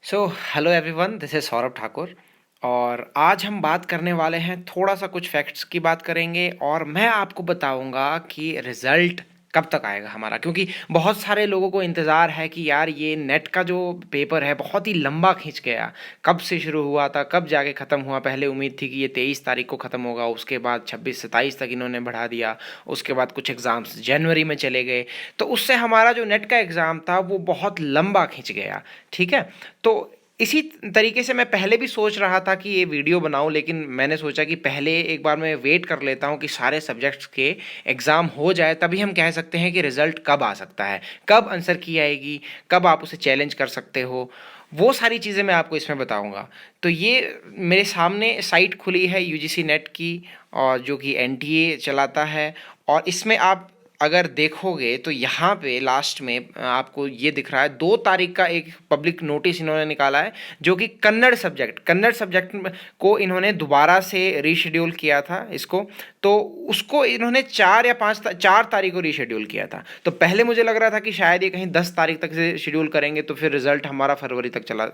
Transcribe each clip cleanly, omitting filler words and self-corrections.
So hello everyone, this is Saurabh Thakur. और आज हम बात करने वाले हैं, थोड़ा सा कुछ फैक्ट्स की बात करेंगे और मैं आपको बताऊंगा कि रिज़ल्ट कब तक आएगा हमारा। क्योंकि बहुत सारे लोगों को इंतज़ार है कि यार ये नेट का जो पेपर है बहुत ही लंबा खींच गया, कब से शुरू हुआ था कब जाके ख़त्म हुआ। पहले उम्मीद थी कि ये 23 तारीख को ख़त्म होगा, उसके बाद 26-27 तक इन्होंने बढ़ा दिया, उसके बाद कुछ एग्ज़ाम्स जनवरी में चले गए, तो उससे हमारा जो नेट का एग्ज़ाम था वो बहुत लंबा खिंच गया। ठीक है, तो इसी तरीके से मैं पहले भी सोच रहा था कि ये वीडियो बनाऊं, लेकिन मैंने सोचा कि पहले एक बार मैं वेट कर लेता हूं कि सारे सब्जेक्ट्स के एग्ज़ाम हो जाए, तभी हम कह सकते हैं कि रिज़ल्ट कब आ सकता है, कब आंसर की आएगी, कब आप उसे चैलेंज कर सकते हो। वो सारी चीज़ें मैं आपको इसमें बताऊंगा। तो ये मेरे सामने साइट खुली है यूजीसी नेट की, और जो कि एनटीए चलाता है। और इसमें आप अगर देखोगे तो यहाँ पे लास्ट में आपको ये दिख रहा है 2 तारीख का एक पब्लिक नोटिस इन्होंने निकाला है, जो कि कन्नड़ सब्जेक्ट को इन्होंने दोबारा से रीशेड्यूल किया था इसको। तो उसको इन्होंने 4 तारीख को रीशेड्यूल किया था। तो पहले मुझे लग रहा था कि शायद ये कहीं 10 तारीख तक से शेड्यूल करेंगे तो फिर रिजल्ट हमारा फरवरी तक चला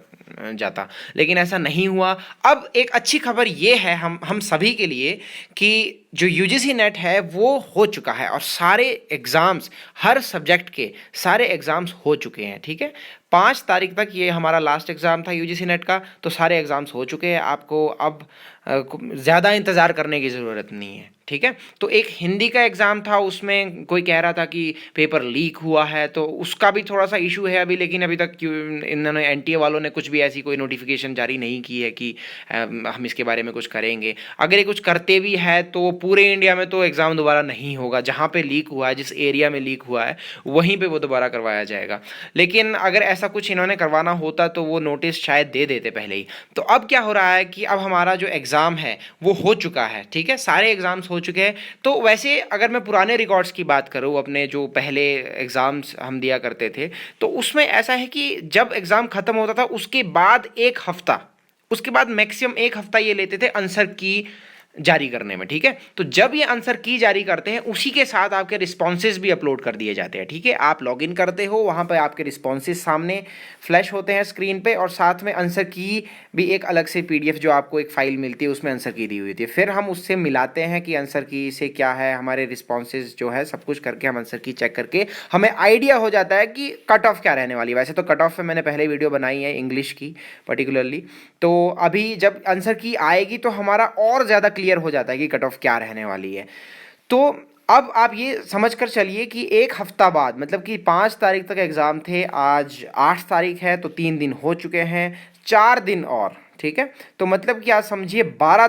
जाता, लेकिन ऐसा नहीं हुआ। अब एक अच्छी खबर ये है हम सभी के लिए कि जो यूजीसी नेट है वो हो चुका है और सारे एग्ज़ाम्स, हर सब्जेक्ट के सारे एग्ज़ाम्स हो चुके हैं। ठीक है, 5 तारीख तक ये हमारा लास्ट एग्ज़ाम था यूजीसी नेट का, तो सारे एग्ज़ाम्स हो चुके हैं। आपको अब ज़्यादा इंतज़ार करने की ज़रूरत नहीं है। ठीक है, तो एक हिंदी का एग्ज़ाम था, उसमें कोई कह रहा था कि पेपर लीक हुआ है, तो उसका भी थोड़ा सा इशू है अभी, लेकिन अभी तक इन्होंने एनटीए वालों ने कुछ भी ऐसी कोई नोटिफिकेशन जारी नहीं की है कि हम इसके बारे में कुछ करेंगे। अगर ये कुछ करते भी है तो पूरे इंडिया में तो एग्ज़ाम दोबारा नहीं होगा, जहाँ पे लीक हुआ है, जिस एरिया में लीक हुआ है वहीं पे वो दोबारा करवाया जाएगा। लेकिन अगर ऐसा कुछ इन्होंने करवाना होता तो वो नोटिस शायद दे देते पहले ही। तो अब क्या हो रहा है कि अब हमारा जो एग्ज़ाम है वो हो चुका है। ठीक है, सारे एग्ज़ाम्स हो चुके हैं। तो वैसे अगर मैं पुराने रिकॉर्ड्स की बात करूँ, अपने जो पहले एग्ज़ाम्स हम दिया करते थे, तो उसमें ऐसा है कि जब एग्ज़ाम ख़त्म होता था उसके बाद एक हफ़्ता, उसके बाद मैक्सिमम एक हफ़्ता ये लेते थे आंसर की जारी करने में। ठीक है, तो जब ये आंसर की जारी करते हैं उसी के साथ आपके रिस्पॉन्सेज भी अपलोड कर दिए जाते हैं। ठीक है, आप लॉगिन करते हो, वहाँ पे आपके रिस्पॉन्सेज सामने फ्लैश होते हैं स्क्रीन पे, और साथ में आंसर की भी एक अलग से पीडीएफ जो आपको एक फाइल मिलती है उसमें आंसर की दी हुई थी। फिर हम उससे मिलाते हैं कि आंसर की से क्या है, हमारे रिस्पॉन्सेज जो है सब कुछ करके हम आंसर की चेक करके हमें आइडिया हो जाता है कि कट ऑफ क्या रहने वाली है। वैसे तो कट ऑफ पे मैंने पहले वीडियो बनाई है इंग्लिश की पर्टिकुलरली, तो अभी जब आंसर की आएगी तो हमारा और ज़्यादा क्लियर हो जाता है कि कट ऑफ क्या रहने वाली है। तो अब आप ये समझ कर चलिए कि एक हफ्ता बाद, मतलब कि 5 तारीख तक एग्ज़ाम थे, आज 8 तारीख है, तो 3 दिन हो चुके हैं, 4 दिन और। ठीक है, तो मतलब कि आज समझिए 12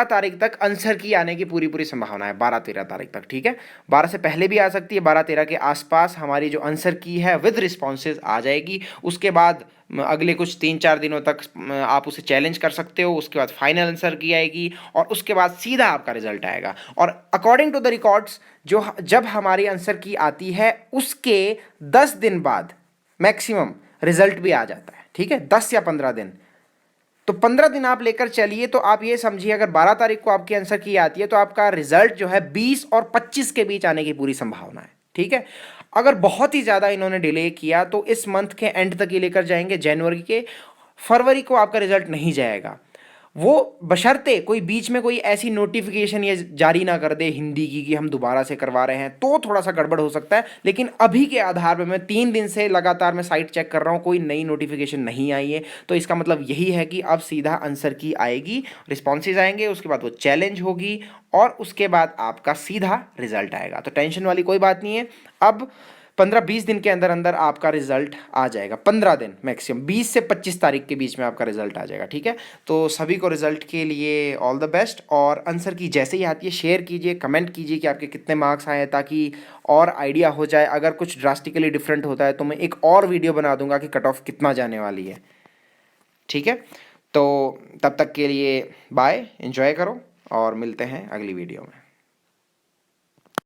तारीख तक आंसर की आने की पूरी पूरी संभावना है, 12-13 तारीख तक। ठीक है, 12 से पहले भी आ सकती है, 12-13 के आसपास हमारी जो आंसर की है विद रिस्पॉन्सेज आ जाएगी। उसके बाद अगले कुछ 3-4 दिनों तक आप उसे चैलेंज कर सकते हो, उसके बाद फाइनल आंसर की आएगी और उसके बाद सीधा आपका रिजल्ट आएगा। और अकॉर्डिंग टू द रिकॉर्ड्स, जो जब हमारी आंसर की आती है उसके 10 दिन बाद मैक्सिमम रिजल्ट भी आ जाता है। ठीक है, 10 या 15 दिन, तो 15 दिन आप लेकर चलिए, तो आप ये समझिए अगर 12 तारीख को आपकी आंसर की आती है तो आपका रिजल्ट जो है 20 और 25 के बीच आने की पूरी संभावना है। ठीक है, अगर बहुत ही ज़्यादा इन्होंने डिले किया तो इस मंथ के एंड तक ये लेकर जाएंगे, जनवरी के, फरवरी को आपका रिजल्ट नहीं जाएगा। वो बशर्ते कोई बीच में कोई ऐसी नोटिफिकेशन ये जारी ना कर दे हिंदी की कि हम दोबारा से करवा रहे हैं, तो थोड़ा सा गड़बड़ हो सकता है। लेकिन अभी के आधार पर, मैं 3 दिन से लगातार मैं साइट चेक कर रहा हूँ, कोई नई नोटिफिकेशन नहीं आई है, तो इसका मतलब यही है कि अब सीधा आंसर की आएगी, रिस्पॉन्सेज आएंगे, उसके बाद वो चैलेंज होगी और उसके बाद आपका सीधा रिजल्ट आएगा। तो टेंशन वाली कोई बात नहीं है। अब 15-20 दिन के अंदर अंदर आपका रिजल्ट आ जाएगा, 15 दिन मैक्सिमम, 20 से 25 तारीख के बीच में आपका रिजल्ट आ जाएगा। ठीक है, तो सभी को रिजल्ट के लिए ऑल द बेस्ट। और आंसर की जैसे ही आती है शेयर कीजिए, कमेंट कीजिए कि आपके कितने मार्क्स आए, ताकि और आइडिया हो जाए। अगर कुछ ड्रास्टिकली डिफरेंट होता है तो मैं एक और वीडियो बना दूंगा कि कट ऑफ कितना जाने वाली है। ठीक है, तो तब तक के लिए बाय, एंजॉय करो और मिलते हैं अगली वीडियो में।